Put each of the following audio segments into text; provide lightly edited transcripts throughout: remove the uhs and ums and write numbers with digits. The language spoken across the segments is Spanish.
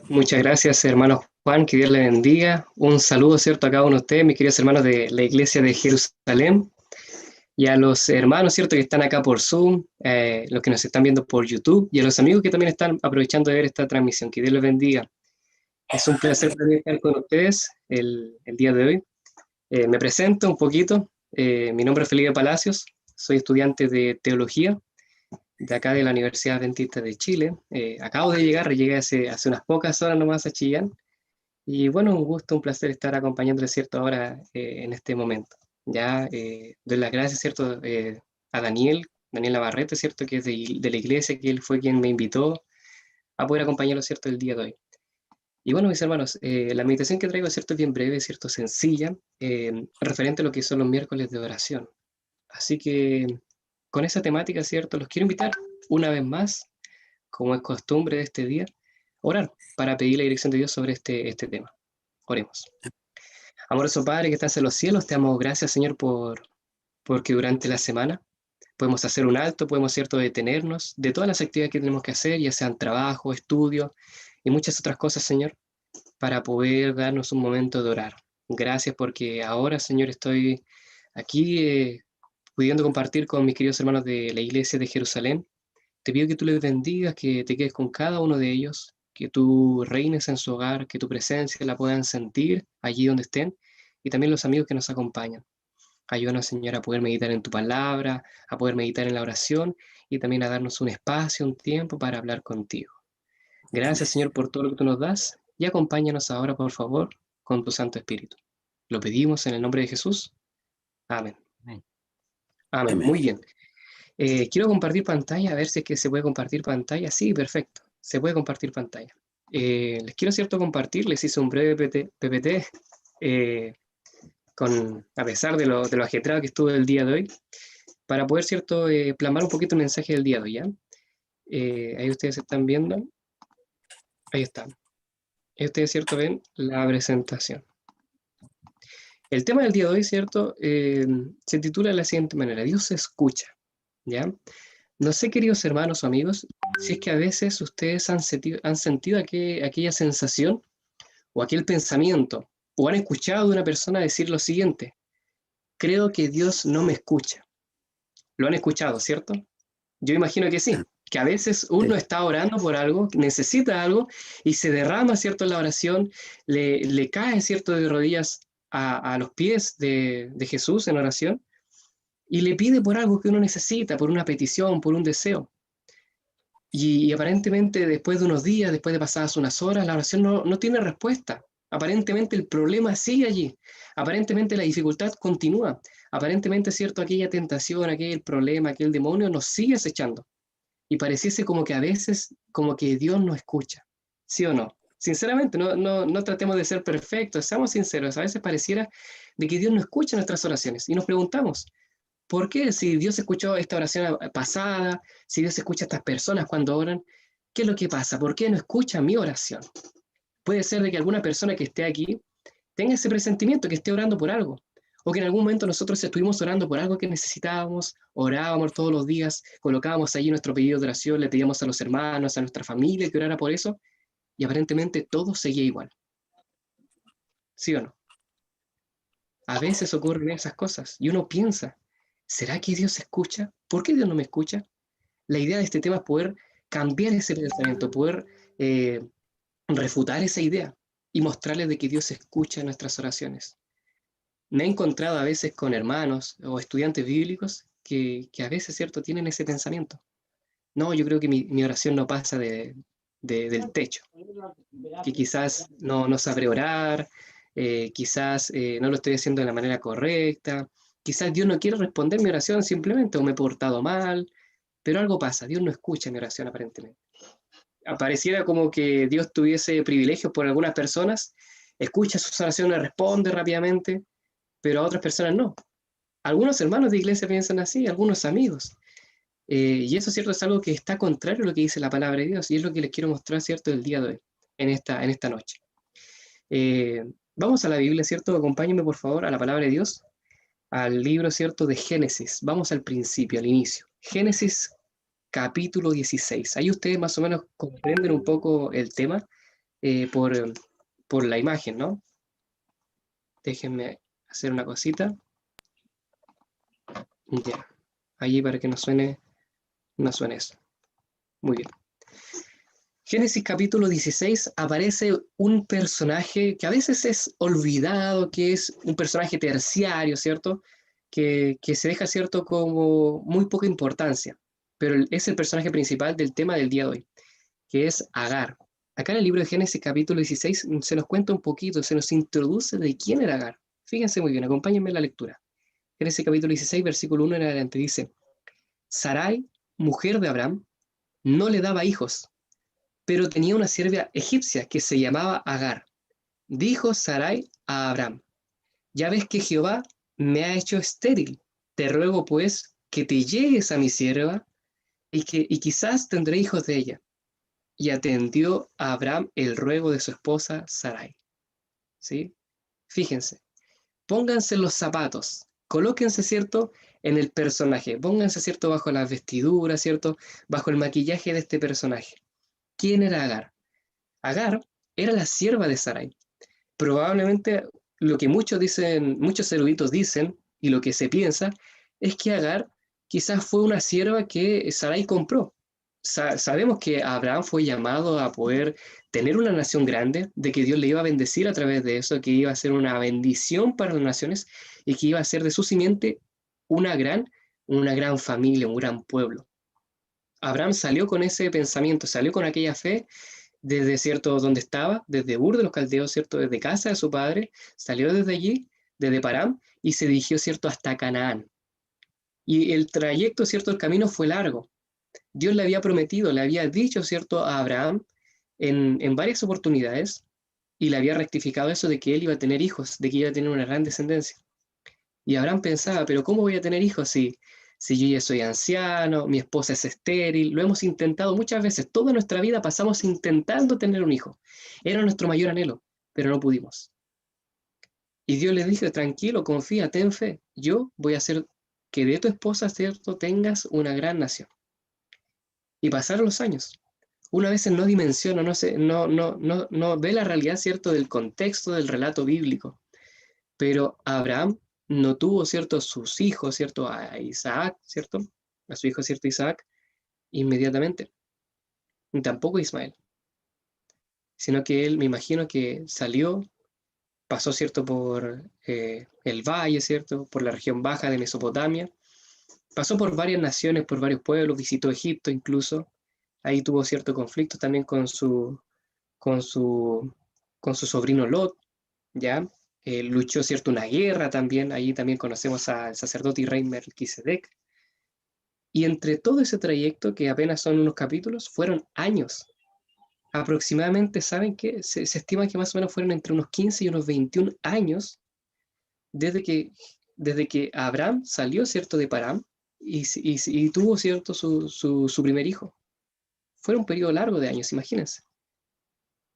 Muchas gracias, hermano Juan, que Dios le bendiga. Un saludo, ¿cierto?, a cada uno de ustedes, mis queridos hermanos de la Iglesia de Jerusalén, y a los hermanos, ¿cierto?, que están acá por Zoom, los que nos están viendo por YouTube, y a los amigos que también están aprovechando de ver esta transmisión. Que Dios les bendiga. Es un placer también estar con ustedes el día de hoy. Me presento un poquito. Mi nombre es Felipe Palacios, soy estudiante de teología de acá de la Universidad Adventista de Chile. Acabo de llegar, llegué hace unas pocas horas nomás a Chillán. Y bueno, un gusto, un placer estar acompañándole, ¿cierto?, ahora en este momento. Ya doy las gracias, ¿cierto?, a Daniel Navarrete, ¿cierto?, que es de la iglesia, que él fue quien me invitó a poder acompañarlo, ¿cierto?, el día de hoy. Y bueno, mis hermanos, la meditación que traigo, ¿cierto?, es bien breve, ¿cierto?, sencilla, referente a lo que son los miércoles de oración. Así que con esa temática, ¿cierto?, los quiero invitar una vez más, como es costumbre de este día, orar para pedir la dirección de Dios sobre este tema. Oremos. Amoroso Padre que estás en los cielos, te damos gracias, Señor, porque durante la semana podemos hacer un alto, podemos, cierto, detenernos de todas las actividades que tenemos que hacer, ya sean trabajo, estudio y muchas otras cosas, Señor, para poder darnos un momento de orar. Gracias porque ahora, Señor, estoy aquí pudiendo compartir con mis queridos hermanos de la iglesia de Jerusalén. Te pido que tú les bendigas, que te quedes con cada uno de ellos, que tú reines en su hogar, que tu presencia la puedan sentir allí donde estén, y también los amigos que nos acompañan. Ayúdanos, Señor, a poder meditar en tu palabra, a poder meditar en la oración y también a darnos un espacio, un tiempo para hablar contigo. Gracias, Amén. Señor, por todo lo que tú nos das y acompáñanos ahora, por favor, con tu Santo Espíritu. Lo pedimos en el nombre de Jesús. Amén. Amén. Amén. Amén. Muy bien. Quiero compartir pantalla, a ver si es que se puede compartir pantalla. Sí, perfecto. Se puede compartir pantalla. Les quiero, cierto, compartir, les hice un breve PPT, eh, a pesar de lo ajetreado que estuve el día de hoy, para poder, cierto, plasmar un poquito el mensaje del día de hoy, ¿ya? Ahí ustedes están viendo. Ahí están. Ahí ustedes, cierto, ven la presentación. El tema del día de hoy, cierto, se titula de la siguiente manera: Dios se escucha, ¿ya? No sé, queridos hermanos o amigos, si es que a veces ustedes han sentido aquella sensación o aquel pensamiento, o han escuchado de una persona decir lo siguiente: creo que Dios no me escucha. Lo han escuchado, ¿cierto? Yo imagino que sí, que a veces Sí. uno está orando por algo, necesita algo, y se derrama, ¿cierto?, en la oración, le cae, ¿cierto?, de rodillas a los pies de Jesús en oración, y le pide por algo que uno necesita, por una petición, por un deseo. Y aparentemente después de unos días, después de pasadas unas horas, la oración no tiene respuesta. Aparentemente el problema sigue allí. Aparentemente la dificultad continúa. Aparentemente, cierto, aquella tentación, aquel problema, aquel demonio nos sigue acechando. Y pareciese como que a veces, como que Dios no escucha. ¿Sí o no? Sinceramente, no tratemos de ser perfectos, seamos sinceros. A veces pareciera de que Dios no escucha nuestras oraciones. Y nos preguntamos, ¿por qué? Si Dios escuchó esta oración pasada, si Dios escucha a estas personas cuando oran, ¿qué es lo que pasa? ¿Por qué no escucha mi oración? Puede ser de que alguna persona que esté aquí tenga ese presentimiento, que esté orando por algo, o que en algún momento nosotros estuvimos orando por algo que necesitábamos, orábamos todos los días, colocábamos allí nuestro pedido de oración, le pedíamos a los hermanos, a nuestra familia que orara por eso, y aparentemente todo seguía igual. ¿Sí o no? A veces ocurren esas cosas y uno piensa, ¿será que Dios escucha? ¿Por qué Dios no me escucha? La idea de este tema es poder cambiar ese pensamiento, poder eh, refutar esa idea y mostrarles de que Dios escucha nuestras oraciones. Me he encontrado a veces con hermanos o estudiantes bíblicos que a veces, ¿cierto?, tienen ese pensamiento. No, yo creo que mi oración no pasa del techo, que quizás no sabré orar, quizás no lo estoy haciendo de la manera correcta, quizás Dios no quiere responder mi oración simplemente, o me he portado mal, pero algo pasa, Dios no escucha mi oración aparentemente. Apareciera como que Dios tuviese privilegios por algunas personas, escucha sus oraciones, responde rápidamente, pero a otras personas no. Algunos hermanos de iglesia piensan así, algunos amigos. Y eso, cierto, es algo que está contrario a lo que dice la palabra de Dios, y es lo que les quiero mostrar, cierto, el día de hoy, en esta noche. Eh, Vamos a la Biblia, cierto, acompáñenme por favor a la palabra de Dios, al libro, cierto, de Génesis. Vamos al principio, al inicio. Génesis capítulo 16. Ahí ustedes más o menos comprenden un poco el tema. por la imagen, ¿no? Déjenme hacer una cosita. Ya, allí para que no suene eso. Muy bien. Génesis capítulo 16 aparece un personaje que a veces es olvidado, que es un personaje terciario, ¿cierto? Que se deja, ¿cierto?, como muy poca importancia, pero es el personaje principal del tema del día de hoy, que es Agar. Acá en el libro de Génesis capítulo 16 se nos cuenta un poquito, se nos introduce de quién era Agar. Fíjense muy bien, acompáñenme en la lectura. Génesis capítulo 16, versículo 1 en adelante, dice: Sarai, mujer de Abraham, no le daba hijos, pero tenía una sierva egipcia que se llamaba Agar. Dijo Sarai a Abraham: ya ves que Jehová me ha hecho estéril. Te ruego pues que te llegues a mi sierva y quizás tendré hijos de ella. Y atendió a Abraham el ruego de su esposa Sarai. ¿Sí? Fíjense, pónganse los zapatos, colóquense, ¿cierto?, en el personaje, pónganse, ¿cierto?, bajo las vestiduras, ¿cierto?, bajo el maquillaje de este personaje. ¿Quién era Agar? Agar era la sierva de Sarai. Probablemente lo que muchos dicen, muchos eruditos dicen, y lo que se piensa, es que Agar quizás fue una sierva que Sarai compró. Sabemos que Abraham fue llamado a poder tener una nación grande, de que Dios le iba a bendecir a través de eso, que iba a ser una bendición para las naciones y que iba a ser de su simiente una una gran familia, un gran pueblo. Abraham salió con ese pensamiento, salió con aquella fe desde, cierto, donde estaba, desde Ur de los Caldeos, cierto, desde casa de su padre, salió desde allí, desde Param, y se dirigió, cierto, hasta Canaán. Y el trayecto, cierto, el camino fue largo. Dios le había prometido, le había dicho, cierto, a Abraham en varias oportunidades, y le había rectificado eso de que él iba a tener hijos, de que iba a tener una gran descendencia. Y Abraham pensaba, pero ¿cómo voy a tener hijos si yo ya soy anciano, mi esposa es estéril? Lo hemos intentado muchas veces, toda nuestra vida pasamos intentando tener un hijo. Era nuestro mayor anhelo, pero no pudimos. Y Dios le dice, tranquilo, confía, ten fe, yo voy a hacer que de tu esposa, ¿cierto?, tengas una gran nación. Y pasaron los años. Una vez no dimensiona, no ve la realidad, ¿cierto?, del contexto del relato bíblico. Pero Abraham no tuvo, ¿cierto?, sus hijos, ¿cierto?, a Isaac, ¿cierto?, a su hijo, ¿cierto?, Isaac, inmediatamente, ni tampoco Ismael, sino que él, me imagino que salió, pasó, ¿cierto?, por el valle, ¿cierto?, por la región baja de Mesopotamia, pasó por varias naciones, por varios pueblos, visitó Egipto incluso, ahí tuvo cierto conflicto también con su, con su sobrino Lot, ¿ya? Luchó, ¿cierto?, una guerra también, ahí también conocemos al sacerdote y rey Melquisedec. Y entre todo ese trayecto, que apenas son unos capítulos, fueron años. Aproximadamente, ¿saben qué? Se estima que más o menos fueron entre unos 15 y unos 21 años desde que, desde que Abraham salió, ¿cierto?, de Param y tuvo, ¿cierto?, su primer hijo. Fue un periodo largo de años, imagínense.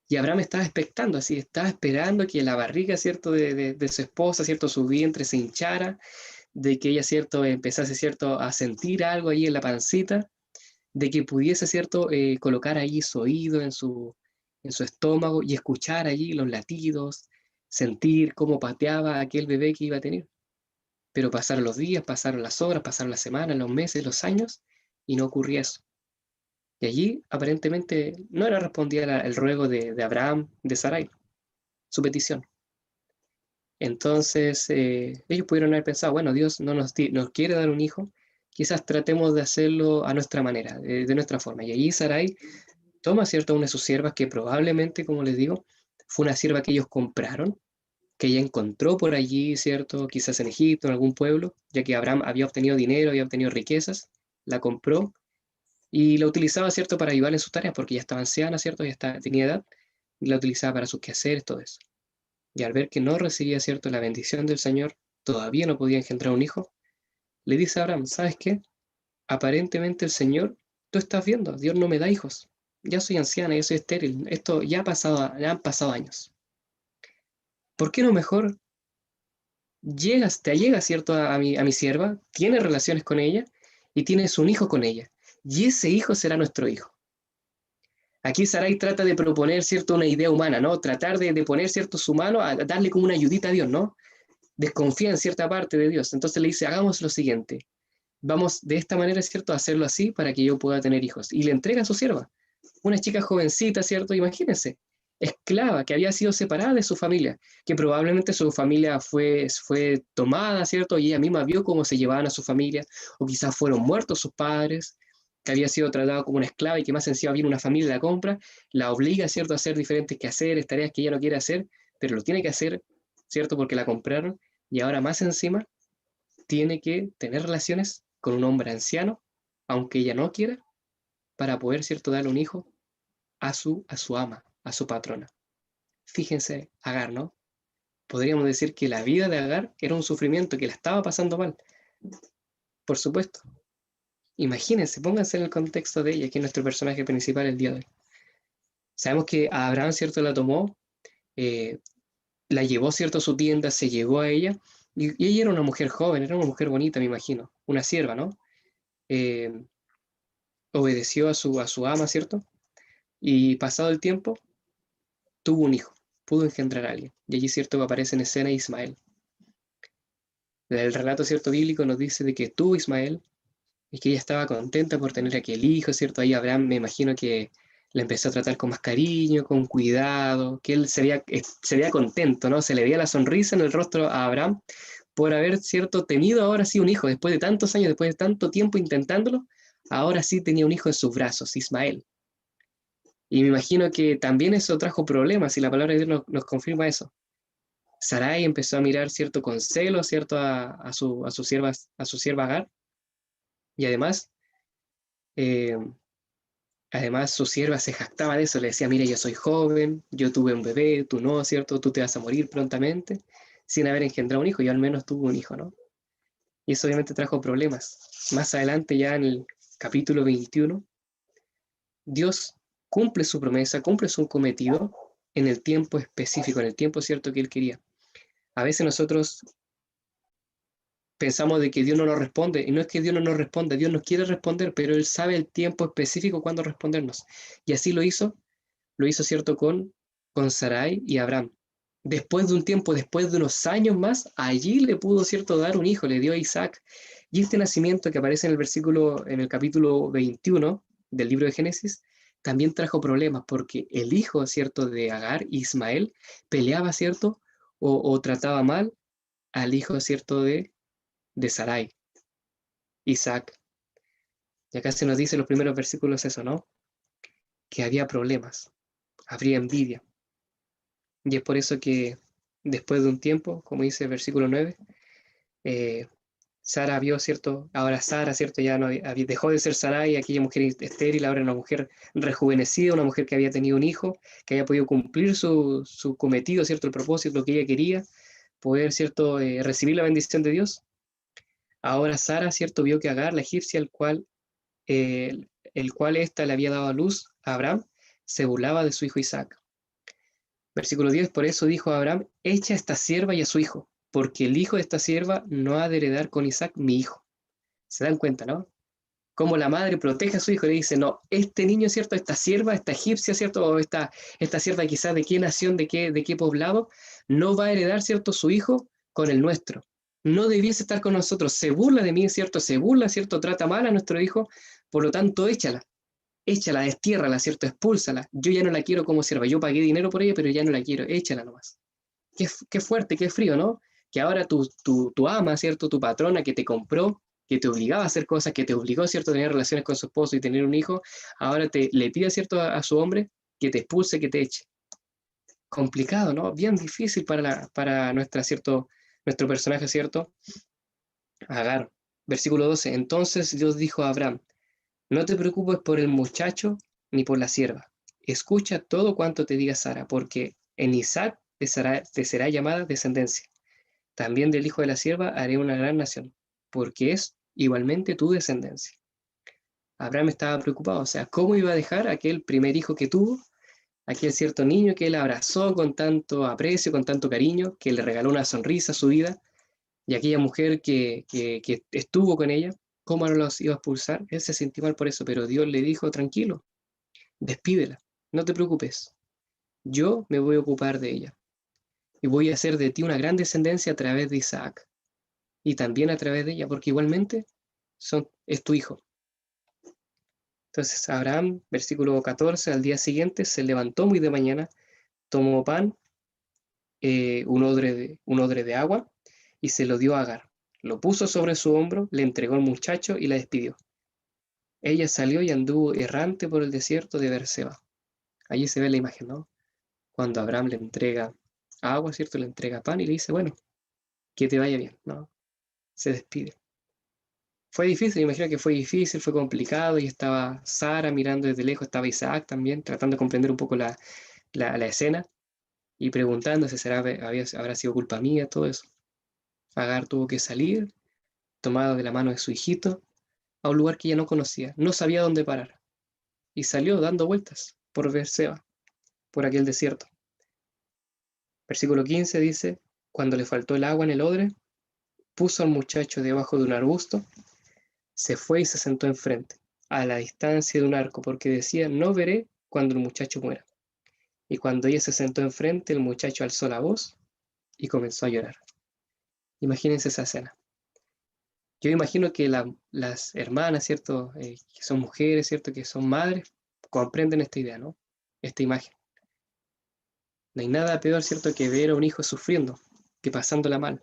Y Abraham estaba expectando, así, estaba esperando que la barriga, ¿cierto?, de su esposa, ¿cierto?, su vientre se hinchara, de que ella, ¿cierto?, empezase, ¿cierto?, a sentir algo ahí en la pancita, de que pudiese, ¿cierto?, colocar allí su oído en su estómago y escuchar allí los latidos, sentir cómo pateaba aquel bebé que iba a tener. Pero pasaron los días, pasaron las horas, pasaron las semanas, los meses, los años, y no ocurría eso. Y allí aparentemente no era respondida el ruego de Abraham, de Sarai, su petición. Entonces ellos pudieron haber pensado, bueno, Dios no nos quiere dar un hijo, quizás tratemos de hacerlo a nuestra manera, de nuestra forma. Y allí Sarai toma, ¿cierto?, una de sus siervas que probablemente, como les digo, fue una sierva que ellos compraron, que ella encontró por allí, ¿cierto?, quizás en Egipto, en algún pueblo, ya que Abraham había obtenido dinero, había obtenido riquezas, la compró y la utilizaba, ¿cierto?, para ayudarle en sus tareas, porque ya estaba anciana, ¿cierto?, tenía edad, y la utilizaba para sus quehaceres, todo eso. Y al ver que no recibía, ¿cierto?, la bendición del Señor, todavía no podía engendrar un hijo, le dice a Abraham, ¿sabes qué? Aparentemente el Señor, tú estás viendo, Dios no me da hijos. Ya soy anciana, ya soy estéril, esto ya ha pasado, ya han pasado años. ¿Por qué no mejor te allegas, ¿cierto?, a mi sierva, tienes relaciones con ella y tienes un hijo con ella? Y ese hijo será nuestro hijo. Aquí Sarai trata de proponer, ¿cierto?, una idea humana, ¿no? Tratar de poner, ¿cierto?, su mano a darle como una ayudita a Dios, ¿no? Desconfía en cierta parte de Dios. Entonces le dice, hagamos lo siguiente. Vamos de esta manera, ¿cierto?, a hacerlo así para que yo pueda tener hijos. Y le entrega a su sierva. Una chica jovencita, ¿cierto? Imagínense, esclava, que había sido separada de su familia, que probablemente su familia fue tomada, ¿cierto? Y ella misma vio cómo se llevaban a su familia, o quizás fueron muertos sus padres, que había sido tratado como una esclava y que más encima viene una familia y la compra, la obliga, ¿cierto?, a hacer diferentes quehaceres, tareas que ella no quiere hacer, pero lo tiene que hacer, ¿cierto?, porque la compraron, y ahora más encima tiene que tener relaciones con un hombre anciano, aunque ella no quiera, para poder, ¿cierto?, darle un hijo a su ama, a su patrona. Fíjense, Agar, ¿no? Podríamos decir que la vida de Agar era un sufrimiento, que la estaba pasando mal, por supuesto. Imagínense, pónganse en el contexto de ella, que es nuestro personaje principal el día de hoy. Sabemos que a Abraham, ¿cierto?, la tomó, eh, la llevó, ¿cierto?, a su tienda, se llegó a ella, y ella era una mujer joven, era una mujer bonita, me imagino, una sierva, ¿no? Eh, Obedeció a su ama, ¿cierto? Y pasado el tiempo, tuvo un hijo, pudo engendrar a alguien. Y allí, ¿cierto?, aparece en escena Ismael. El relato, ¿cierto?, bíblico nos dice de que tuvo Ismael y que ella estaba contenta por tener aquel hijo, ¿cierto? Ahí Abraham me imagino que la empezó a tratar con más cariño, con cuidado, que él se veía contento, ¿no? Se le veía la sonrisa en el rostro a Abraham por haber, ¿cierto?, tenido ahora sí un hijo, después de tantos años, después de tanto tiempo intentándolo, ahora sí tenía un hijo en sus brazos, Ismael. Y me imagino que también eso trajo problemas, y la palabra de Dios nos confirma eso. Sarai empezó a mirar, ¿cierto?, con celo, ¿cierto?, a su sierva Agar, y eh, además su sierva se jactaba de eso, le decía, mira, yo soy joven, yo tuve un bebé, tú no, ¿cierto?, tú te vas a morir prontamente, sin haber engendrado un hijo, yo al menos tuve un hijo, ¿no? Y eso obviamente trajo problemas. Más adelante, ya en el capítulo 21, Dios cumple su promesa, cumple su cometido en el tiempo específico, en el tiempo cierto que Él quería. A veces nosotros pensamos de que Dios no nos responde, y no es que Dios no nos responda, Dios nos quiere responder, pero Él sabe el tiempo específico cuando respondernos. Y así lo hizo cierto con Sarai y Abraham. Después de un tiempo, después de unos años más, allí le pudo cierto dar un hijo, le dio a Isaac. Y este nacimiento que aparece en el capítulo 21 del libro de Génesis, también trajo problemas porque el hijo, cierto, de Agar, Ismael, peleaba, cierto, o trataba mal al hijo, cierto, de Sarai, Isaac. Y acá se nos dice en los primeros versículos eso, ¿no? Que había problemas, habría envidia. Y es por eso que después de un tiempo, como dice el versículo 9, eh, Sara vio, ¿cierto? Ahora Sara, ¿cierto? Ya no dejó de ser Sarai, aquella mujer estéril, ahora era una mujer rejuvenecida, una mujer que había tenido un hijo, que había podido cumplir su cometido, ¿cierto? El propósito, lo que ella quería, poder, ¿cierto? Recibir la bendición de Dios. Ahora Sara, ¿cierto? Vio que Agar, la egipcia, el cual ésta le había dado a luz a Abraham, se burlaba de su hijo Isaac. Versículo 10, por eso dijo a Abraham, echa a esta sierva y a su hijo, porque el hijo de esta sierva no ha de heredar con Isaac mi hijo. ¿Se dan cuenta, no? Cómo la madre protege a su hijo y le dice, no, este niño, ¿cierto? Esta sierva, esta egipcia, ¿cierto? O esta sierva quizás de qué nación, de qué poblado, no va a heredar, ¿cierto? Su hijo con el nuestro. No debiese estar con nosotros. Se burla de mí, ¿cierto? Se burla, ¿cierto? Trata mal a nuestro hijo. Por lo tanto, échala, destiérrala, ¿cierto? Expúlsala. Yo ya no la quiero como sierva. Yo pagué dinero por ella, pero ya no la quiero. Échala nomás. Qué fuerte, qué frío, ¿no? Que ahora tu ama, ¿cierto? Tu patrona que te compró, que te obligaba a hacer cosas, que te obligó, ¿cierto? A tener relaciones con su esposo y tener un hijo, ahora le pide, ¿cierto? A su hombre que te expulse, que te eche. Complicado, ¿no? Bien difícil para nuestro personaje, ¿cierto? Agar. Versículo 12. Entonces Dios dijo a Abraham, no te preocupes por el muchacho ni por la sierva. Escucha todo cuanto te diga Sara, porque en Isaac te será llamada descendencia. También del hijo de la sierva haré una gran nación, porque es igualmente tu descendencia. Abraham estaba preocupado, o sea, ¿cómo iba a dejar aquel primer hijo que tuvo, aquel cierto niño que él abrazó con tanto aprecio, con tanto cariño, que le regaló una sonrisa a su vida, y aquella mujer que estuvo con ella, ¿cómo no los iba a expulsar? Él se sintió mal por eso, pero Dios le dijo, tranquilo, despídela. no te preocupes, yo me voy a ocupar de ella y voy a hacer de ti una gran descendencia a través de Isaac y también a través de ella, porque igualmente es tu hijo. Entonces Abraham, versículo 14, al día siguiente se levantó muy de mañana, tomó pan, un odre de agua, y se lo dio a Agar. Lo puso sobre su hombro, le entregó al muchacho y la despidió. Ella salió y anduvo errante por el desierto de Berseba. Allí se ve la imagen, ¿no? Cuando Abraham le entrega agua, ¿cierto? Le entrega pan y le dice, bueno, que te vaya bien, ¿no? Se despide. Fue difícil, imagino que fue difícil, fue complicado, y estaba Sara mirando desde lejos, estaba Isaac también, tratando de comprender un poco la escena y preguntándose, ¿habrá sido culpa mía todo eso? Agar tuvo que salir, tomado de la mano de su hijito, a un lugar que ella no conocía, no sabía dónde parar, y salió dando vueltas por Berseba, por aquel desierto. Versículo 15 dice, cuando le faltó el agua en el odre, puso al muchacho debajo de un arbusto, se fue y se sentó enfrente, a la distancia de un arco, porque decía, no veré cuando el muchacho muera. Y cuando ella se sentó enfrente, el muchacho alzó la voz y comenzó a llorar. Imagínense esa escena. Yo imagino que las hermanas, ¿cierto? Que son mujeres, ¿cierto? Que son madres, comprenden esta idea, ¿no? Esta imagen. No hay nada peor, ¿cierto?, que ver a un hijo sufriendo, que pasándola mal.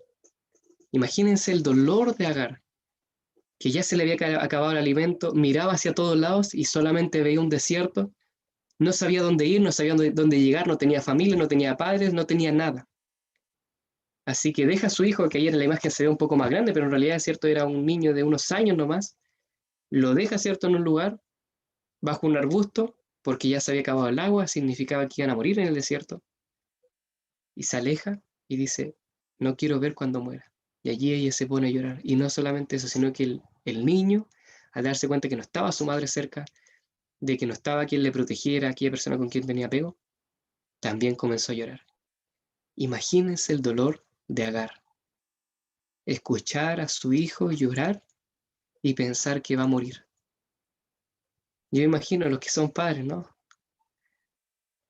Imagínense el dolor de Agar, que ya se le había acabado el alimento, miraba hacia todos lados y solamente veía un desierto, no sabía dónde ir, no sabía dónde llegar, no tenía familia, no tenía padres, no tenía nada. Así que deja a su hijo, que ayer en la imagen se ve un poco más grande, pero en realidad, ¿cierto?, era un niño de unos años nomás, lo deja, ¿cierto?, en un lugar, bajo un arbusto, porque ya se había acabado el agua, significaba que iban a morir en el desierto, y se aleja y dice, no quiero ver cuando muera. Y allí ella se pone a llorar. Y no solamente eso, sino que el niño, al darse cuenta que no estaba su madre cerca, de que no estaba quien le protegiera, aquella persona con quien tenía apego, también comenzó a llorar. Imagínense el dolor de Agar. Escuchar a su hijo llorar y pensar que va a morir. Yo imagino a los que son padres, ¿no?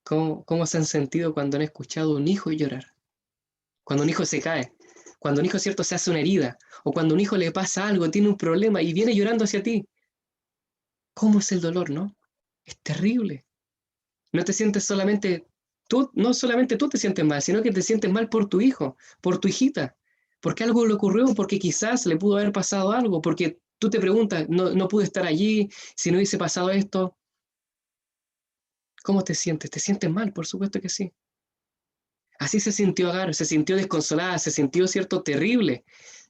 ¿Cómo se han sentido cuando han escuchado a un hijo llorar? Cuando un hijo se cae, cuando un hijo, cierto, se hace una herida, o cuando un hijo le pasa algo, tiene un problema y viene llorando hacia ti. ¿Cómo es el dolor, no? Es terrible. No te sientes solamente tú, no solamente tú te sientes mal, sino que te sientes mal por tu hijo, por tu hijita, porque algo le ocurrió, porque quizás le pudo haber pasado algo, porque tú te preguntas, no pude estar allí, si no hubiese pasado esto. ¿Cómo te sientes? ¿Te sientes mal? Por supuesto que sí. Así se sintió Agar, se sintió desconsolada, se sintió, cierto, terrible.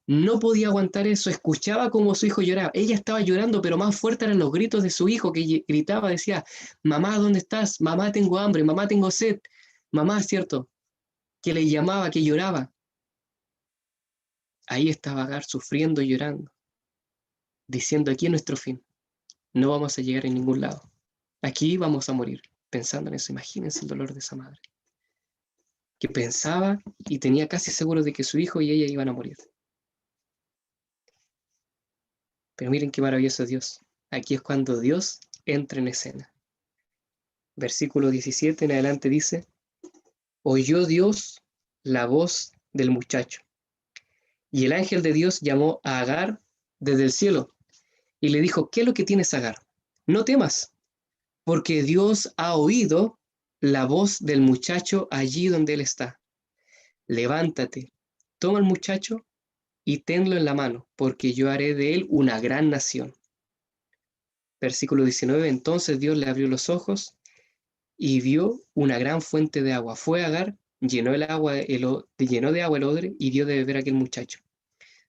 No podía aguantar eso, escuchaba cómo su hijo lloraba. Ella estaba llorando, pero más fuertes eran los gritos de su hijo, que gritaba, decía, mamá, ¿dónde estás? Mamá, tengo hambre, mamá, tengo sed. Mamá, cierto, que le llamaba, que lloraba. Ahí estaba Agar sufriendo y llorando, diciendo, aquí es nuestro fin, no vamos a llegar a ningún lado. Aquí vamos a morir, pensando en eso. Imagínense el dolor de esa madre, que pensaba y tenía casi seguro de que su hijo y ella iban a morir. Pero miren qué maravilloso es Dios. Aquí es cuando Dios entra en escena. Versículo 17 en adelante dice, oyó Dios la voz del muchacho, y el ángel de Dios llamó a Agar desde el cielo, y le dijo, ¿qué es lo que tienes, Agar? No temas, porque Dios ha oído la voz del muchacho allí donde él está. Levántate, toma al muchacho y tenlo en la mano, porque yo haré de él una gran nación. Versículo 19, entonces Dios le abrió los ojos y vio una gran fuente de agua. Fue a Agar, llenó de agua el odre y dio de beber a aquel muchacho.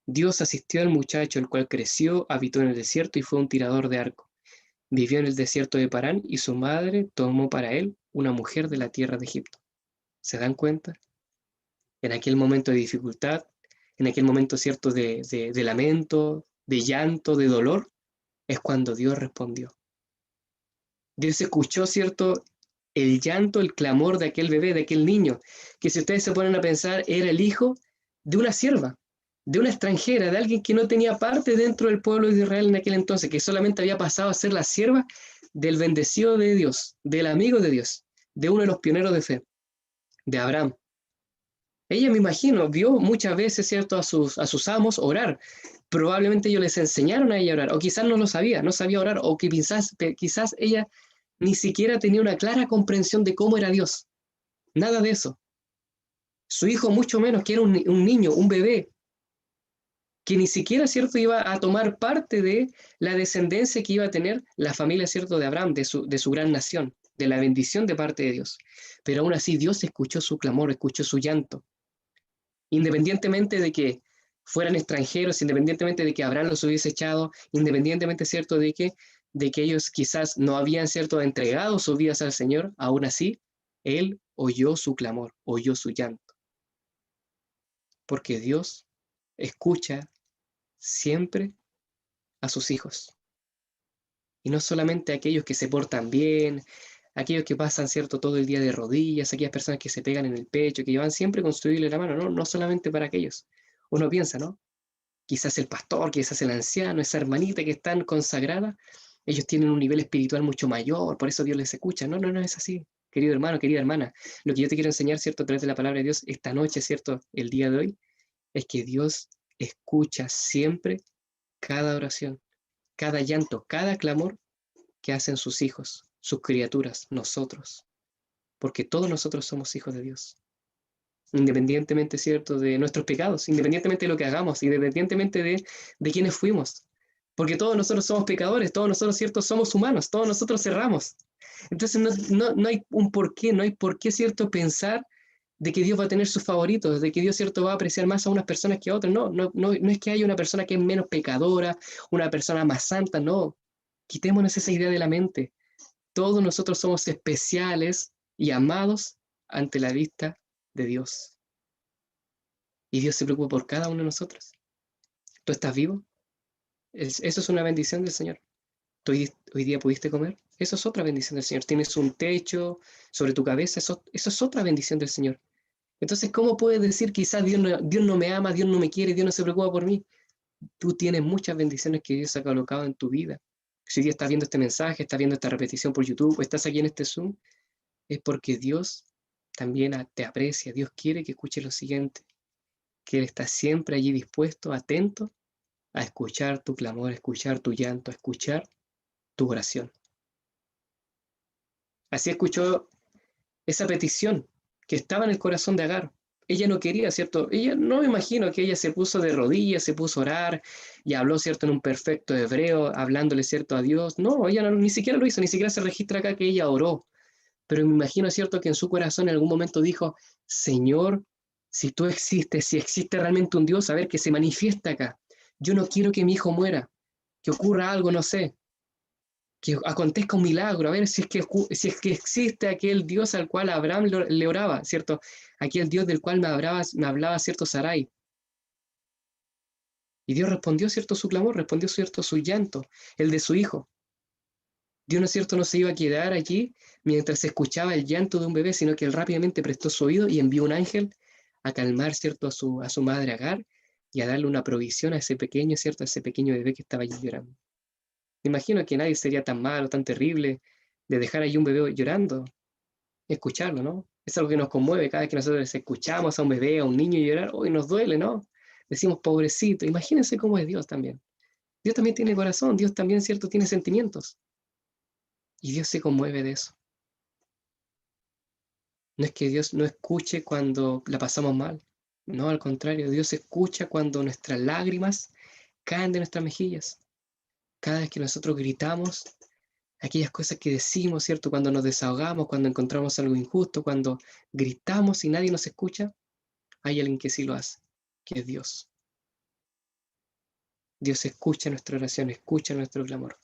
Dios asistió al muchacho, el cual creció, habitó en el desierto y fue un tirador de arco. Vivió en el desierto de Parán y su madre tomó para él una mujer de la tierra de Egipto. ¿Se dan cuenta? En aquel momento de dificultad, en aquel momento, cierto, de lamento, de llanto, de dolor, es cuando Dios respondió. Dios escuchó, cierto, el llanto, el clamor de aquel bebé, de aquel niño, que si ustedes se ponen a pensar, era el hijo de una sierva, de una extranjera, de alguien que no tenía parte dentro del pueblo de Israel en aquel entonces, que solamente había pasado a ser la sierva del bendecido de Dios, del amigo de Dios, de uno de los pioneros de fe, de Abraham. Ella, me imagino, vio muchas veces, ¿cierto?, a sus amos orar. Probablemente ellos les enseñaron a ella a orar, o quizás no lo sabía, no sabía orar, o que quizás ella ni siquiera tenía una clara comprensión de cómo era Dios. Nada de eso. Su hijo mucho menos, que era un niño, un bebé, que ni siquiera, ¿cierto?, iba a tomar parte de la descendencia que iba a tener la familia, ¿cierto?, de Abraham, de su gran nación, de la bendición de parte de Dios. Pero aún así Dios escuchó su clamor, escuchó su llanto. Independientemente de que fueran extranjeros, independientemente de que Abraham los hubiese echado, independientemente, ¿cierto?, de que ellos quizás no habían, ¿cierto?, entregado sus vidas al Señor, aún así, Él oyó su clamor, oyó su llanto. Porque Dios escucha siempre a sus hijos. Y no solamente a aquellos que se portan bien, aquellos que pasan, ¿cierto?, todo el día de rodillas, aquellas personas que se pegan en el pecho, que llevan siempre con su Biblia en la mano, no solamente para aquellos. Uno piensa, ¿no? Quizás el pastor, quizás el anciano, esa hermanita que están consagrada, ellos tienen un nivel espiritual mucho mayor, por eso Dios les escucha. No, no, no es así. Querido hermano, querida hermana, lo que yo te quiero enseñar, ¿cierto?, a través de la palabra de Dios esta noche, ¿cierto?, el día de hoy, es que Dios escucha siempre cada oración, cada llanto, cada clamor que hacen sus hijos, sus criaturas, nosotros, porque todos nosotros somos hijos de Dios, independientemente, ¿cierto?, de nuestros pecados, independientemente de lo que hagamos, independientemente de quiénes fuimos, porque todos nosotros somos pecadores, todos nosotros, ¿cierto?, somos humanos, todos nosotros erramos. Entonces no hay un porqué, no hay por qué, ¿cierto?, pensar de que Dios va a tener sus favoritos, de que Dios, ¿cierto?, va a apreciar más a unas personas que a otras. No es que haya una persona que es menos pecadora, una persona más santa, no. Quitémonos esa idea de la mente. Todos nosotros somos especiales y amados ante la vista de Dios. Y Dios se preocupa por cada uno de nosotros. ¿Tú estás vivo? Eso es una bendición del Señor. ¿Tú hoy día pudiste comer? Eso es otra bendición del Señor. Tienes un techo sobre tu cabeza, eso es otra bendición del Señor. Entonces, ¿cómo puedes decir quizás Dios no me ama, Dios no me quiere, Dios no se preocupa por mí? Tú tienes muchas bendiciones que Dios ha colocado en tu vida. Si hoy estás viendo este mensaje, estás viendo esta repetición por YouTube o estás aquí en este Zoom, es porque Dios también te aprecia. Dios quiere que escuches lo siguiente, que Él está siempre allí dispuesto, atento a escuchar tu clamor, a escuchar tu llanto, a escuchar tu oración. Así escuchó esa petición que estaba en el corazón de Agar. Ella no quería, ¿cierto? Ella, no me imagino que ella se puso de rodillas, se puso a orar y habló, ¿cierto?, en un perfecto hebreo, hablándole, ¿cierto?, a Dios. No, ella ni siquiera lo hizo, ni siquiera se registra acá que ella oró. Pero me imagino, ¿cierto?, que en su corazón en algún momento dijo, Señor, si tú existes, si existe realmente un Dios, a ver, que se manifiesta acá. Yo no quiero que mi hijo muera, que ocurra algo, no sé, que acontezca un milagro, a ver si es que existe aquel Dios al cual Abraham le oraba, ¿cierto? Aquel Dios del cual me hablaba, ¿cierto?, Sarai. Y Dios respondió, ¿cierto?, su clamor, respondió, ¿cierto?, su llanto, el de su hijo. Dios, ¿no es cierto?, no se iba a quedar allí mientras se escuchaba el llanto de un bebé, sino que él rápidamente prestó su oído y envió un ángel a calmar, ¿cierto?, a su madre Agar y a darle una provisión a ese pequeño, ¿cierto?, a ese pequeño bebé que estaba allí llorando. Me imagino que nadie sería tan malo, tan terrible de dejar allí un bebé llorando, escucharlo, ¿no? Es algo que nos conmueve cada vez que nosotros escuchamos a un bebé, a un niño llorar, hoy nos duele, ¿no? Decimos, pobrecito, imagínense cómo es Dios también. Dios también tiene corazón, Dios también, ¿cierto?, tiene sentimientos. Y Dios se conmueve de eso. No es que Dios no escuche cuando la pasamos mal. No, al contrario, Dios escucha cuando nuestras lágrimas caen de nuestras mejillas. Cada vez que nosotros gritamos, aquellas cosas que decimos, ¿cierto? Cuando nos desahogamos, cuando encontramos algo injusto, cuando gritamos y nadie nos escucha, hay alguien que sí lo hace, que es Dios. Dios escucha nuestra oración, escucha nuestro clamor.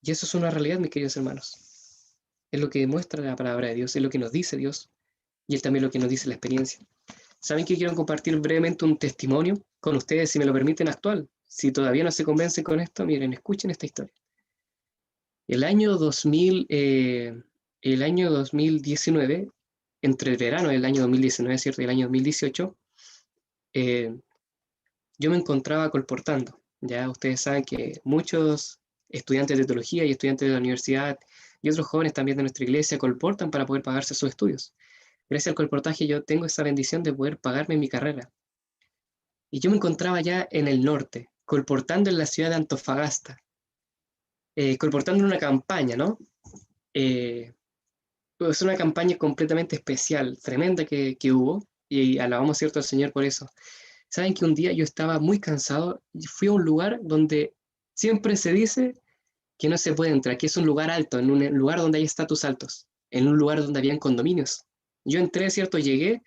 Y eso es una realidad, mis queridos hermanos. Es lo que demuestra la palabra de Dios, es lo que nos dice Dios y es también lo que nos dice la experiencia. ¿Saben que quiero compartir brevemente un testimonio con ustedes, si me lo permiten, actual? Si todavía no se convencen con esto, miren, escuchen esta historia. El año 2019, entre el verano del año 2019, ¿cierto?, y el año 2018, yo me encontraba colportando. Ya ustedes saben que muchos estudiantes de teología y estudiantes de la universidad y otros jóvenes también de nuestra iglesia colportan para poder pagarse sus estudios. Gracias al colportaje yo tengo esa bendición de poder pagarme mi carrera. Y yo me encontraba ya en el norte, colportando en la ciudad de Antofagasta, colportando en una campaña, ¿no? Eh, es una campaña completamente especial, tremenda que hubo, y alabamos, ¿cierto?, al Señor por eso. Saben que un día yo estaba muy cansado y fui a un lugar donde siempre se dice que no se puede entrar, que es un lugar alto, en un lugar donde hay estatus altos, en un lugar donde habían condominios. Yo entré, ¿cierto? Llegué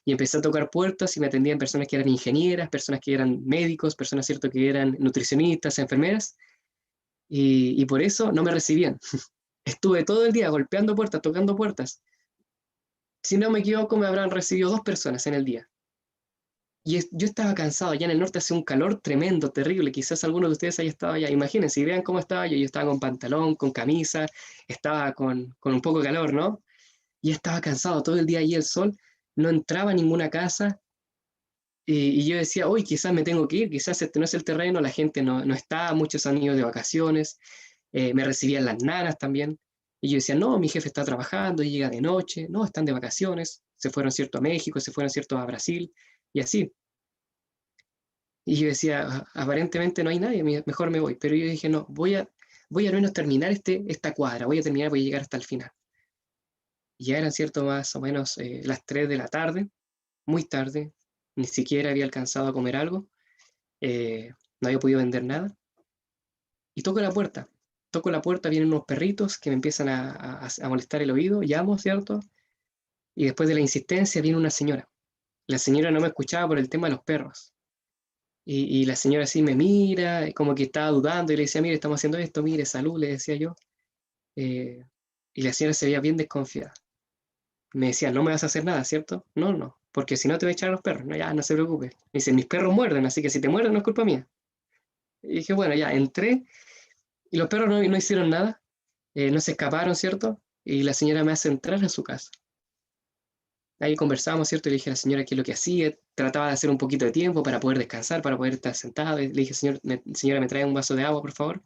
y empecé a tocar puertas y me atendían personas que eran ingenieras, personas que eran médicos, personas, ¿cierto?, que eran nutricionistas, enfermeras, y por eso no me recibían. Estuve todo el día golpeando puertas, tocando puertas. Si no me equivoco, me habrán recibido 2 personas en el día. Yo estaba cansado, allá en el norte hace un calor tremendo, terrible, quizás algunos de ustedes haya estado allá, imagínense, y vean cómo estaba yo estaba con pantalón, con camisa, estaba con un poco de calor, ¿no? Y estaba cansado, todo el día allí el sol, no entraba a ninguna casa, y yo decía, uy, quizás me tengo que ir, quizás este no es el terreno, la gente no está, muchos han ido de vacaciones, me recibían las nanas también, y yo decía, no, mi jefe está trabajando, y llega de noche, no, están de vacaciones, se fueron, cierto, a México, se fueron, cierto, a Brasil, y así. Y yo decía, aparentemente no hay nadie, mejor me voy. Pero yo dije, no, voy a al menos terminar esta cuadra, voy a terminar, voy a llegar hasta el final. Y ya eran, cierto, más o menos las 3 de la tarde, muy tarde, ni siquiera había alcanzado a comer algo, eh, no había podido vender nada. Y toco la puerta, vienen unos perritos que me empiezan a molestar el oído, llamo, ¿cierto? Y después de la insistencia viene una señora. La señora no me escuchaba por el tema de los perros. Y la señora así me mira, como que estaba dudando, y le decía, mire, estamos haciendo esto, mire, salud, le decía yo. Eh, y la señora se veía bien desconfiada. Me decía, no me vas a hacer nada, ¿cierto? No, no, porque si no te voy a echar a los perros. No, ya, no se preocupe. Me dice, mis perros muerden, así que si te muerden no es culpa mía. Y dije, bueno, ya, entré, y los perros no hicieron nada, no se escaparon, ¿cierto? Y la señora me hace entrar a su casa. Ahí conversamos, ¿cierto? Y le dije a la señora qué es lo que hacía, trataba de hacer un poquito de tiempo para poder descansar, para poder estar sentado. Y le dije, señora, ¿me trae un vaso de agua, por favor?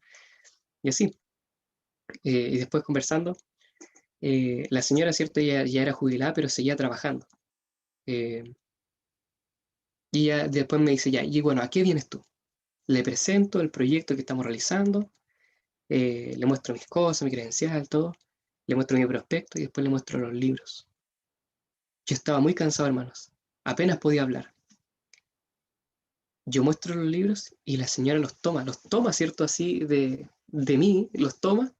Y así. Y después conversando, la señora, ¿cierto? Ya era jubilada, pero seguía trabajando. Eh, y ya después me dice, ya, y bueno, ¿a qué vienes tú? Le presento el proyecto que estamos realizando, le muestro mis cosas, mi credencial, todo, le muestro mi prospecto y después le muestro los libros. Yo estaba muy cansado, hermanos. Apenas podía hablar. Yo muestro los libros y la señora los toma, ¿cierto? Así de mí, los toma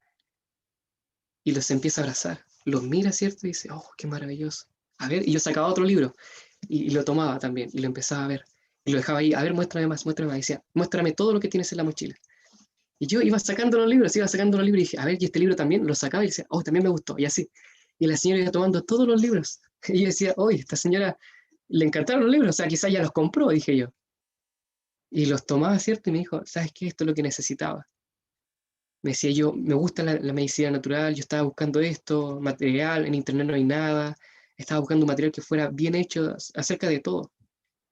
y los empieza a abrazar. Los mira, ¿cierto? Y dice, oh, qué maravilloso. A ver, y yo sacaba otro libro y lo tomaba también y lo empezaba a ver. Y lo dejaba ahí, a ver, muéstrame más, muéstrame más. Y decía, muéstrame todo lo que tienes en la mochila. Y yo iba sacando los libros y dije, a ver, y este libro también, lo sacaba y decía, oh, también me gustó, y así. Y la señora iba tomando todos los libros. Y yo decía, oye, esta señora le encantaron los libros, o sea, quizás ya los compró, dije yo. Y los tomaba, ¿cierto? Y me dijo, ¿sabes qué? Esto es lo que necesitaba. Me decía yo, me gusta la medicina natural, yo estaba buscando esto, material, en internet no hay nada, estaba buscando un material que fuera bien hecho acerca de todo.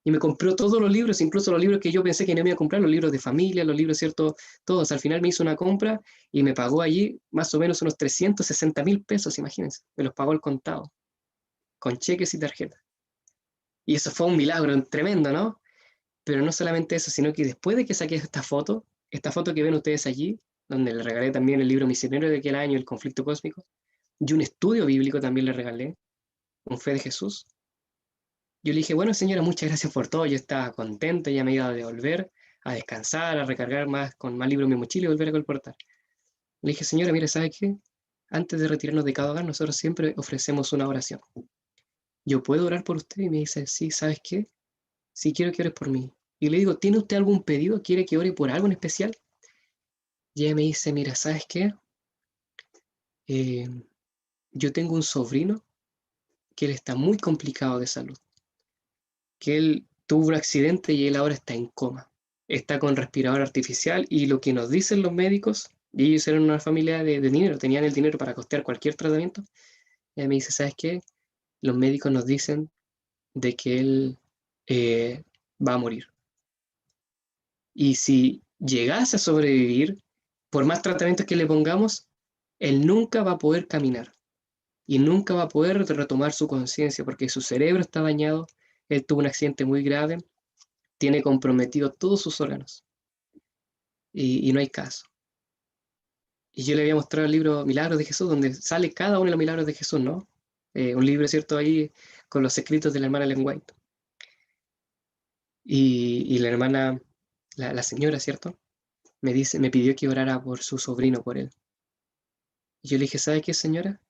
Y me compró todos los libros, incluso los libros que yo pensé que no me iba a comprar, los libros de familia, los libros, ¿cierto? Todos. Al final me hizo una compra y me pagó allí más o menos unos 360.000 pesos, imagínense. Me los pagó al contado, con cheques y tarjetas. Y eso fue un milagro tremendo, ¿no? Pero no solamente eso, sino que después de que saqué esta foto que ven ustedes allí, donde le regalé también el libro misionero de aquel año, El conflicto cósmico, y un estudio bíblico también le regalé, con Fe de Jesús. Yo le dije, bueno, señora, muchas gracias por todo. Yo estaba contento, ya me iba a devolver, a descansar, a recargar más, con más libros en mi mochila y volver a colportar. Le dije, señora, mire, ¿sabe qué? Antes de retirarnos de cada hogar, nosotros siempre ofrecemos una oración. ¿Yo puedo orar por usted? Y me dice, sí, ¿sabes qué? Sí, quiero que ores por mí. Y le digo, ¿tiene usted algún pedido? ¿Quiere que ore por algo en especial? Y ella me dice, mira, ¿sabes qué? Eh, yo tengo un sobrino que él está muy complicado de salud, que él tuvo un accidente y él ahora está en coma. Está con respirador artificial y lo que nos dicen los médicos, y ellos eran una familia de dinero, tenían el dinero para costear cualquier tratamiento, ella me dice, ¿sabes qué? Los médicos nos dicen de que él eh, va a morir. Y si llegase a sobrevivir, por más tratamientos que le pongamos, él nunca va a poder caminar y nunca va a poder retomar su conciencia porque su cerebro está dañado, él tuvo un accidente muy grave, tiene comprometido todos sus órganos y no hay caso. Y yo le había mostrado el libro Milagros de Jesús, donde sale cada uno de los milagros de Jesús, ¿no? Un libro, ¿cierto? Ahí con los escritos de la hermana Ellen White. Y la hermana, la señora, ¿cierto? Me pidió que orara por su sobrino, por él. Y yo le dije, ¿sabe qué, señora?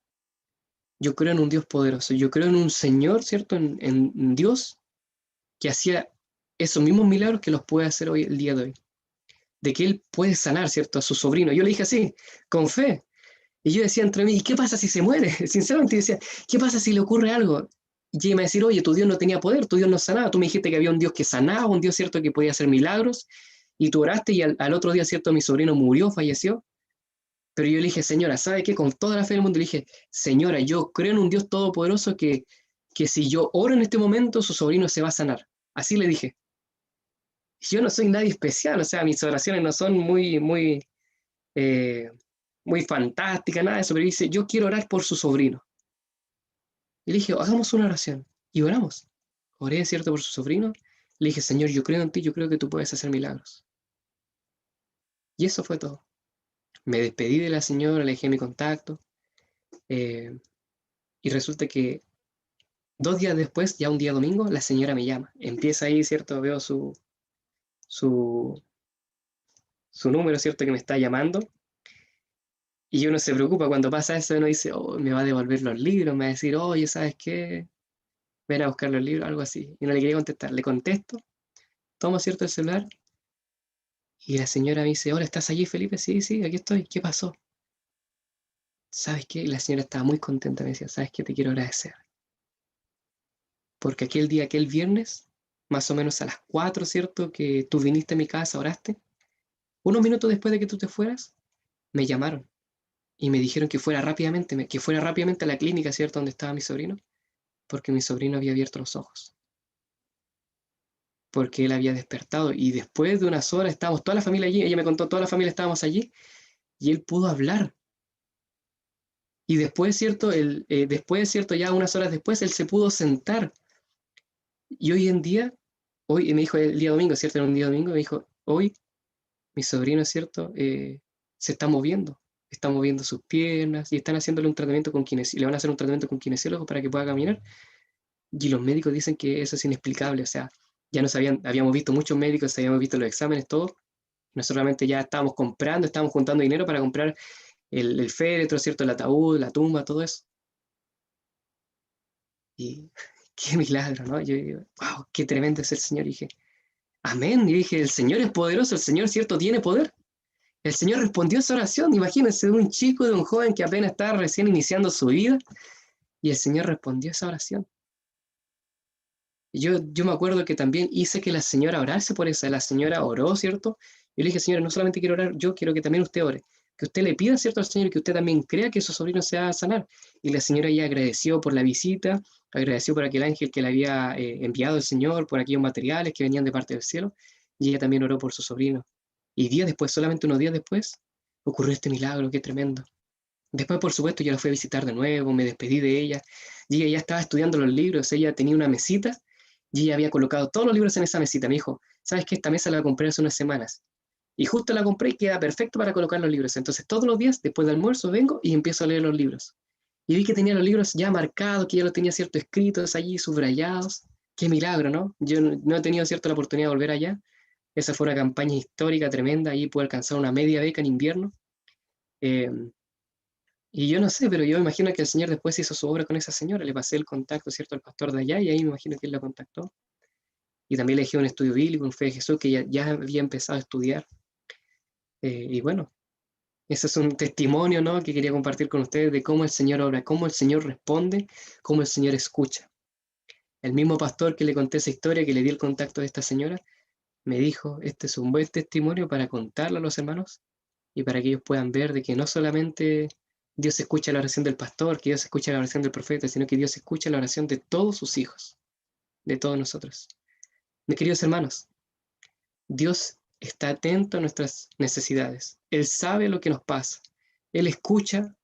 Yo creo en un Dios poderoso, yo creo en un Señor, ¿cierto? En Dios que hacía esos mismos milagros que los puede hacer hoy, el día de hoy. De que Él puede sanar, ¿cierto? A su sobrino. Yo le dije así, con fe. Y yo decía entre mí, ¿y qué pasa si se muere? Sinceramente decía, ¿qué pasa si le ocurre algo? Y ella me decía, oye, tu Dios no tenía poder, tu Dios no sanaba. Tú me dijiste que había un Dios que sanaba, un Dios, ¿cierto? Que podía hacer milagros. Y tú oraste y al otro día, ¿cierto? Mi sobrino murió, falleció. Pero yo le dije, señora, ¿sabe qué? Con toda la fe del mundo le dije, señora, yo creo en un Dios todopoderoso que si yo oro en este momento, su sobrino se va a sanar. Así le dije. Yo no soy nadie especial, o sea, mis oraciones no son eh, muy fantásticas, nada de eso, pero dice, yo quiero orar por su sobrino. Y le dije, hagamos una oración. Y oramos. Oré, ¿cierto?, por su sobrino. Le dije, Señor, yo creo en ti, yo creo que tú puedes hacer milagros. Y eso fue todo. Me despedí de la señora, le dejé mi contacto. eh, y resulta que 2 días después, ya un día domingo, la señora me llama. Empieza ahí, ¿cierto? Veo su, su número, ¿cierto? Que me está llamando. Y uno se preocupa cuando pasa eso, uno dice, oh, me va a devolver los libros, me va a decir, oye, ¿sabes qué? Ven a buscar los libros, algo así. Y no le quería contestar. Le contesto, tomo, ¿cierto?, el celular. Y la señora me dice, hola, ¿estás allí, Felipe? Sí, sí, aquí estoy. ¿Qué pasó? ¿Sabes qué? Y la señora estaba muy contenta. Me decía, ¿sabes qué? Te quiero agradecer. Porque aquel día, aquel viernes, más o menos a las 4, ¿cierto? Que tú viniste a mi casa, oraste. Unos minutos después de que tú te fueras, me llamaron y me dijeron que fuera rápidamente, que fuera rápidamente a la clínica, ¿cierto? Donde estaba mi sobrino, porque mi sobrino había abierto los ojos, porque él había despertado. Y después de unas horas estábamos toda la familia allí, ella me contó, toda la familia estábamos allí, y él pudo hablar. Y después, ¿cierto? Después, ¿cierto? Ya unas horas después, él se pudo sentar. Y hoy en día, hoy me dijo el día domingo, ¿cierto? Era un día domingo, me dijo, hoy mi sobrino, ¿cierto? Se está moviendo sus piernas y están haciéndole un tratamiento con le van a hacer un tratamiento con kinesiólogo para que pueda caminar. Y los médicos dicen que eso es inexplicable, o sea, ya nos habíamos visto muchos médicos, habíamos visto los exámenes, todo. Nosotros realmente ya estábamos comprando, estábamos juntando dinero para comprar el féretro, ¿cierto? El ataúd, la tumba, todo eso. Y qué milagro, ¿no? Yo digo, wow, qué tremendo es el Señor. Y dije, amén. Y dije, el Señor es poderoso, el Señor, ¿cierto? Tiene poder. El Señor respondió a esa oración. Imagínense, de un chico, de un joven que apenas estaba recién iniciando su vida, y el Señor respondió a esa oración. Y yo me acuerdo que también hice que la señora orase por esa. La señora oró, ¿cierto? Yo le dije, señora, no solamente quiero orar, yo quiero que también usted ore. Que usted le pida, ¿cierto?, al Señor, que usted también crea que su sobrino se va a sanar. Y la señora ya agradeció por la visita, agradeció por aquel ángel que le había enviado el Señor, por aquellos materiales que venían de parte del cielo, y ella también oró por su sobrino. Y días después, solamente unos días después, ocurrió este milagro, qué tremendo. Después, por supuesto, yo la fui a visitar de nuevo, me despedí de ella, y ella ya estaba estudiando los libros, ella tenía una mesita, y ella había colocado todos los libros en esa mesita. Me dijo, ¿sabes qué? Esta mesa la compré hace unas semanas. Y justo la compré y queda perfecto para colocar los libros. Entonces, todos los días, después del almuerzo, vengo y empiezo a leer los libros. Y vi que tenía los libros ya marcados, que ya los tenía, cierto, escritos allí, subrayados. Qué milagro, ¿no? Yo no he tenido, cierto, la oportunidad de volver allá. Esa fue una campaña histórica tremenda. Allí pude alcanzar una media beca en invierno. Eh, y yo no sé, pero yo me imagino que el Señor después hizo su obra con esa señora. Le pasé el contacto, ¿cierto?, al pastor de allá, y ahí me imagino que él la contactó. Y también elegí un estudio bíblico, un fe de Jesús, que ya había empezado a estudiar. Y bueno, ese es un testimonio, ¿no?, que quería compartir con ustedes de cómo el Señor obra, cómo el Señor responde, cómo el Señor escucha. El mismo pastor que le conté esa historia, que le di el contacto de esta señora, me dijo, este es un buen testimonio para contarlo a los hermanos y para que ellos puedan ver de que no solamente Dios escucha la oración del pastor, que Dios escucha la oración del profeta, sino que Dios escucha la oración de todos sus hijos, de todos nosotros. Mis queridos hermanos, Dios está atento a nuestras necesidades. Él sabe lo que nos pasa. Él escucha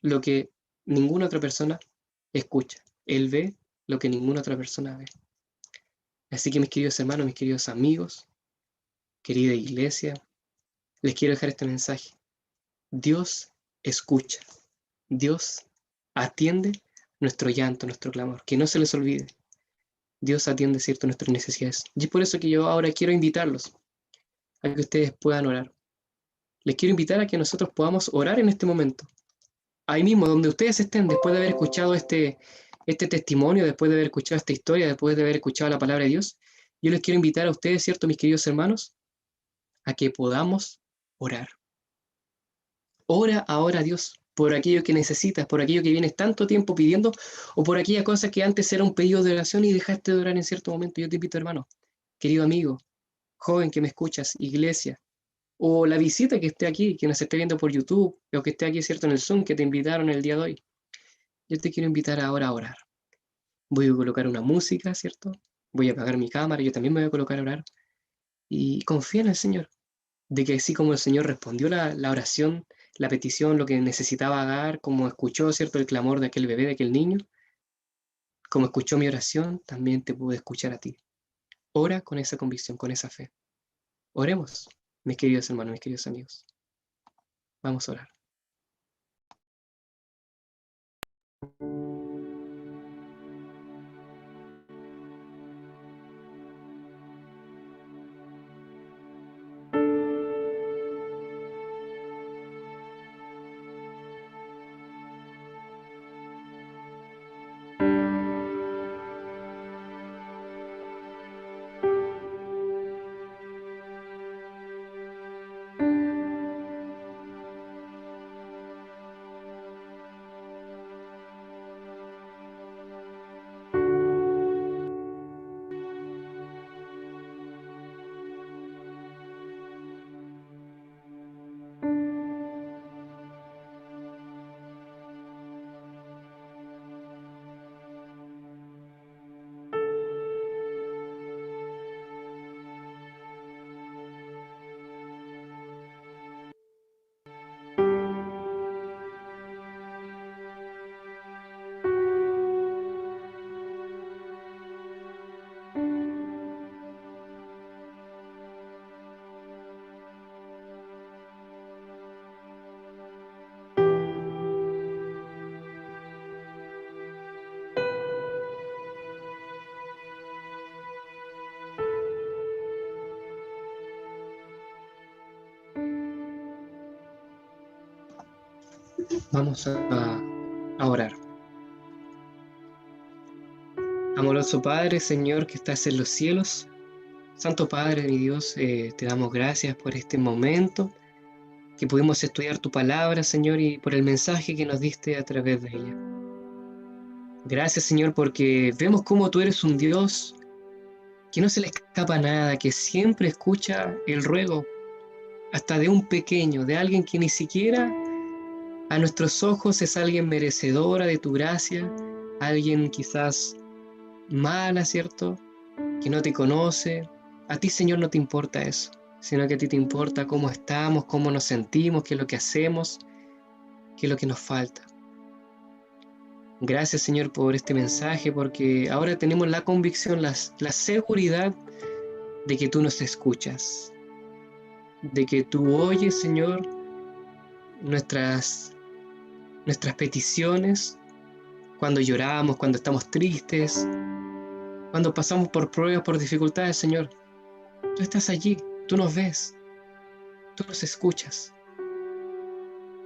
lo que ninguna otra persona escucha. Él ve lo que ninguna otra persona ve. Así que mis queridos hermanos, mis queridos amigos, querida iglesia, les quiero dejar este mensaje. Dios escucha. Dios atiende nuestro llanto, nuestro clamor. Que no se les olvide. Dios atiende, ¿cierto?, nuestras necesidades. Y es por eso que yo ahora quiero invitarlos a que ustedes puedan orar. Les quiero invitar a que nosotros podamos orar en este momento. Ahí mismo, donde ustedes estén, después de haber escuchado este testimonio, después de haber escuchado esta historia, después de haber escuchado la palabra de Dios, yo les quiero invitar a ustedes, ¿cierto?, mis queridos hermanos, a que podamos orar. Ora ahora a Dios por aquello que necesitas, por aquello que vienes tanto tiempo pidiendo, o por aquella cosa que antes era un pedido de oración y dejaste de orar en cierto momento. Yo te invito, hermano, querido amigo, joven que me escuchas, iglesia, o la visita que esté aquí, que nos esté viendo por YouTube, o que esté aquí, ¿cierto?, en el Zoom, que te invitaron el día de hoy. Yo te quiero invitar ahora a orar. Voy a colocar una música, ¿cierto? Voy a apagar mi cámara, yo también me voy a colocar a orar. Y confía en el Señor, de que así como el Señor respondió la oración, la petición, lo que necesitaba Agar, como escuchó, ¿cierto?, el clamor de aquel bebé, de aquel niño, como escuchó mi oración, también te pude escuchar a ti. Ora con esa convicción, con esa fe. Oremos, mis queridos hermanos, mis queridos amigos. Vamos a orar. Vamos a orar. Amoroso Padre, Señor, que estás en los cielos, Santo Padre, mi Dios, te damos gracias por este momento, que pudimos estudiar tu palabra, Señor, y por el mensaje que nos diste a través de ella. Gracias, Señor, porque vemos cómo tú eres un Dios que no se le escapa nada, que siempre escucha el ruego, hasta de un pequeño, de alguien que ni siquiera a nuestros ojos es alguien merecedora de tu gracia, alguien quizás mala, ¿cierto?, que no te conoce. A ti, Señor, no te importa eso, sino que a ti te importa cómo estamos, cómo nos sentimos, qué es lo que hacemos, qué es lo que nos falta. Gracias, Señor, por este mensaje, porque ahora tenemos la convicción, la seguridad de que tú nos escuchas, de que tú oyes, Señor, nuestras peticiones, cuando lloramos, cuando estamos tristes, cuando pasamos por pruebas, por dificultades, Señor. Tú estás allí, tú nos ves, tú nos escuchas.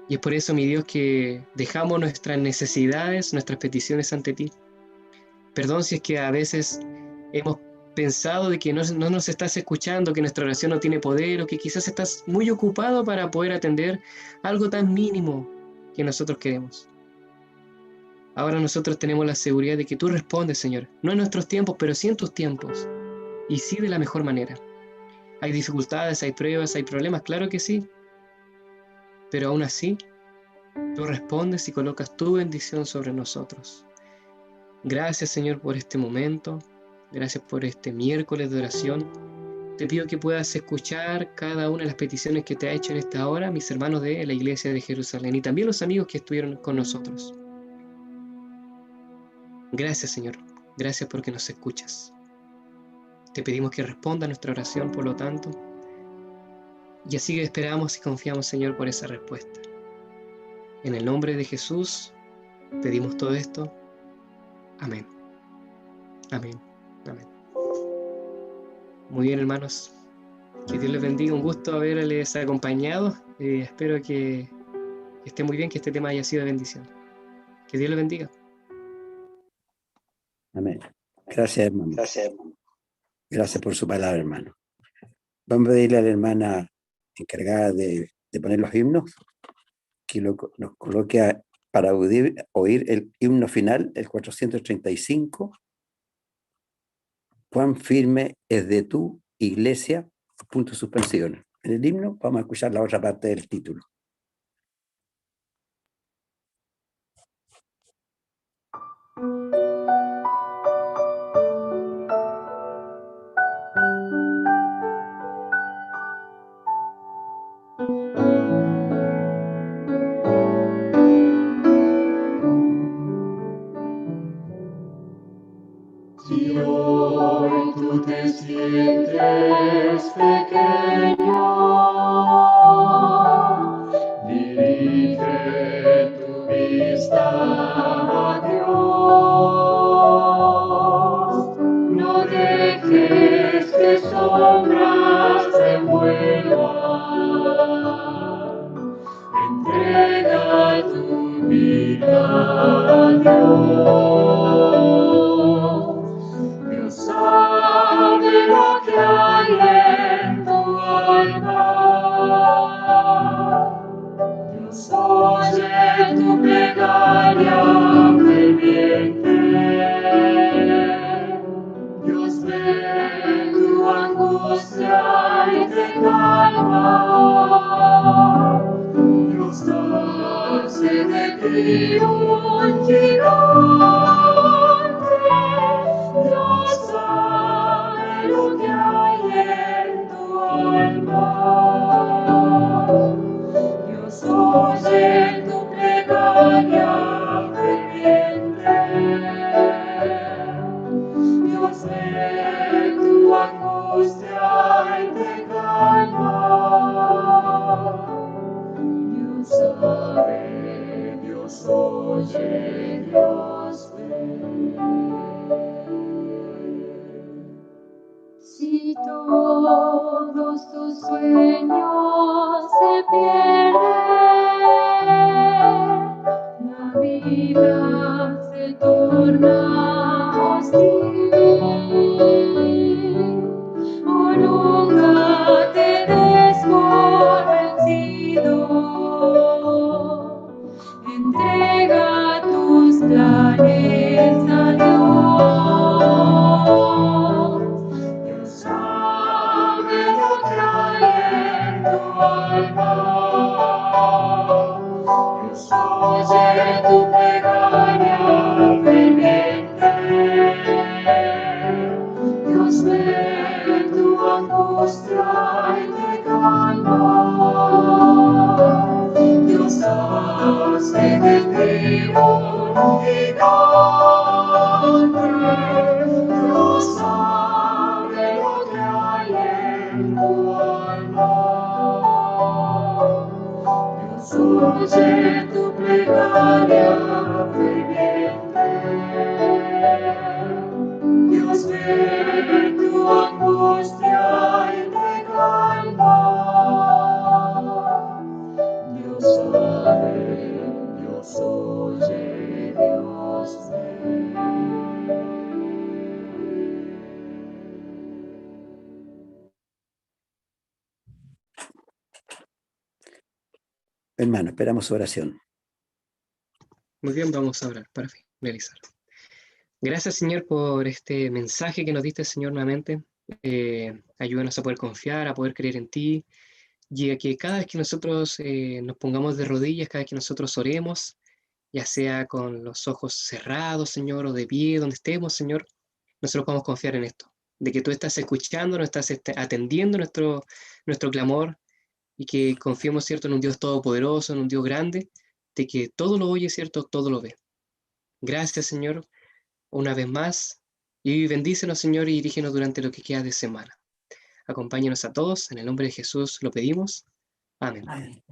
Y es por eso, mi Dios, que dejamos nuestras necesidades, nuestras peticiones ante ti. Perdón si es que a veces hemos pensado de que no nos estás escuchando, que nuestra oración no tiene poder, o que quizás estás muy ocupado para poder atender algo tan mínimo que nosotros queremos. Ahora nosotros tenemos la seguridad de que tú respondes, Señor, no en nuestros tiempos, pero sí en tus tiempos, y sí de la mejor manera. Hay dificultades, hay pruebas, hay problemas, claro que sí, pero aún así, tú respondes y colocas tu bendición sobre nosotros. Gracias, Señor, por este momento, gracias por este miércoles de oración, Te pido que puedas escuchar cada una de las peticiones que te ha hecho en esta hora mis hermanos de la Iglesia de Jerusalén y también los amigos que estuvieron con nosotros. Gracias, Señor. Gracias porque nos escuchas. Te pedimos que responda a nuestra oración, por lo tanto, y así que esperamos y confiamos, Señor, por esa respuesta. En el nombre de Jesús pedimos todo esto. Amén. Amén. Amén. Muy bien, hermanos. Que Dios les bendiga. Un gusto haberles acompañado. Espero que esté muy bien, que este tema haya sido de bendición. Que Dios les bendiga. Amén. Gracias, hermano. Gracias por su palabra, hermano. Vamos a pedirle a la hermana encargada de poner los himnos que nos coloque para oír el himno final, el 435. Cuán firme es de tu iglesia, punto de suspensión. En el himno vamos a escuchar la otra parte del título. Si hoy tú te sientes pequeño, dirige tu vista a Dios. No dejes que sombras te envuelvan. Entrega tu vida a Dios. Dios sabe lo que hay en tu alma. Dios oye tu plegaria ferviente. Dios ve tu angustia y te calma. Dios hace de ti un gigante. Dios sabe lo que hay en tu alma. Dios oye tu plegaria ferviente. Dios ve tu angustia y te calma. Dios sabe, Dios oye, Dios ve. Si todos tus sueños se pierden, la vida se torna hostil, o nunca te des por vencido. Entrega tus planes a Dios. Dios sabe lo que hay en tu alma. Dios oye tu plegaria ferviente. Dios ve tu angustia y te calma. Dios hace de ti un gigante. Dios sabe lo que hay en tu alma. Dios oye tu plegaria ferviente. Dios ve tu angustia y te calma. Dios sabe, Dios oye, Dios ve. Hermano, esperamos su oración. Muy bien, vamos a orar para finalizar. Gracias, Señor, por este mensaje que nos diste, Señor, nuevamente. Ayúdanos a poder confiar, a poder creer en ti, y a que cada vez que nosotros nos pongamos de rodillas, cada vez que nosotros oremos, ya sea con los ojos cerrados, Señor, o de pie, donde estemos, Señor, nosotros podamos confiar en esto, de que tú estás escuchando, nos estás atendiendo nuestro clamor, y que confiemos, ¿cierto?, en un Dios todopoderoso, en un Dios grande, de que todo lo oye, ¿cierto?, todo lo ve. Gracias, Señor, una vez más, y bendícenos, Señor, y dirígenos durante lo que queda de semana. Acompáñanos a todos, en el nombre de Jesús lo pedimos. Amén. Amén.